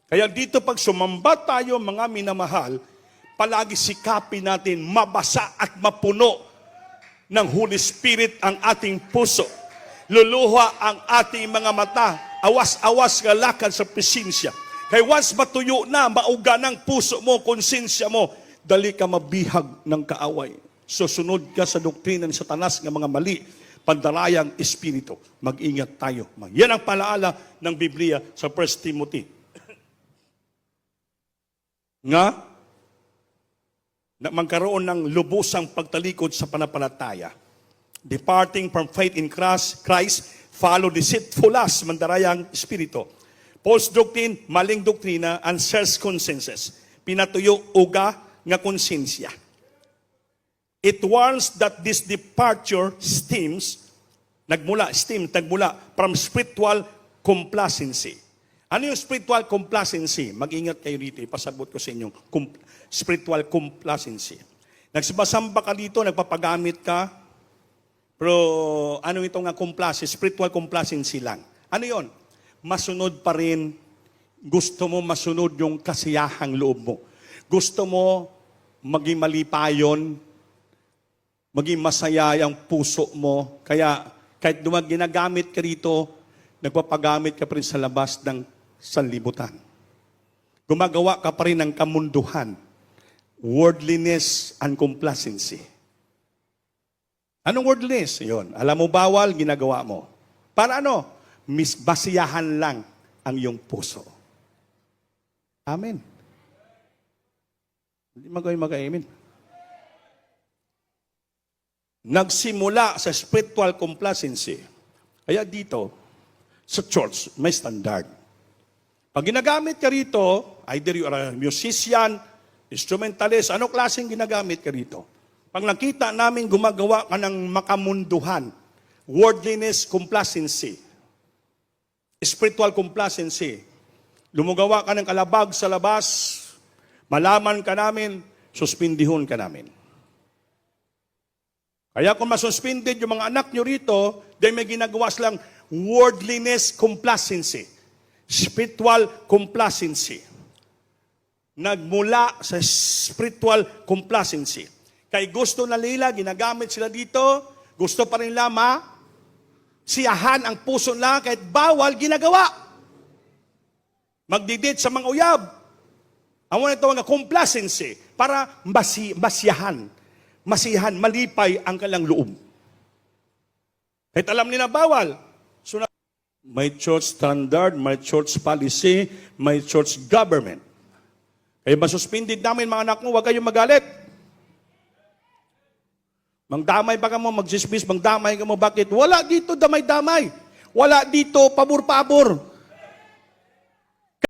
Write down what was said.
Kaya dito pag sumamba tayo, mga minamahal, palagi sikapin natin mabasa at mapuno ng Holy Spirit ang ating puso. Luluha ang ating mga mata, awas-awas nga lakad sa presensya. Kaya once matuyo na, mauga ng puso mo, konsensya mo, dali ka mabihag ng kaaway. Susunod ka sa doktrina ng Satanas ng mga mali, pandarayang espiritu. Mag-ingat tayo. Yan ang palaala ng Biblia sa 1 Timothy. Nga, na magkaroon ng lubusang pagtalikod sa panampalataya. Departing from faith in Christ, follow deceitful lusts, mandarayang espiritu. False doctrine, maling doktrina, and false consensus. Pinatuyo uga nga konsensya. It warns that this departure nagmula from spiritual complacency. Ano yung spiritual complacency? Mag-ingat kayo dito, ipasabot ko sa inyo. Spiritual complacency. Nagsibasamba ka dito, nagpapagamit ka, pero ano itong complacency? Spiritual complacency lang. Ano yon? Masunod pa rin, gusto mo masunod yung kasiyahang loob mo. Gusto mo maging malipayon, maging masaya ang puso mo. Kaya kahit ginagamit ka rito, nagpapagamit ka pa rin sa labas ng sanlibutan. Gumagawa ka pa rin ng kamunduhan, worldliness and complacency. Anong worldliness? Yun. Alam mo bawal, ginagawa mo. Para ano? Basiyahan lang ang iyong puso. Amen. Hindi mag-amen. Nagsimula sa spiritual complacency. Kaya dito, sa church, may standard. Pag ginagamit ka rito, either you are a musician, instrumentalist, anong klaseng ginagamit ka rito? Pag nakita namin gumagawa ka ng makamunduhan, worldliness, complacency, spiritual complacency, lumagawa ka ng kalabag sa labas, malaman ka namin, suspindihon ka namin. Kaya kung masuspended yung mga anak nyo rito, dahil may ginagawa silang worldliness, complacency, spiritual complacency. Nagmula sa spiritual complacency. Kay gusto na nila, ginagamit sila dito, gusto pa rin nila siyahan ang puso nila, kahit bawal, ginagawa. Magdidate sa mga uyab. Ang mga ito nga complacency, para masiyahan, malipay ang kalang loob. Kahit alam nila bawal. So, may church standard, may church policy, may church government. Kaya masuspended namin mga anak mo, huwag kayong magalit. Mangdamay ba ka mo, magsisbis, mangdamay ka mo, bakit? Wala dito damay-damay. Wala dito pabor-pabor.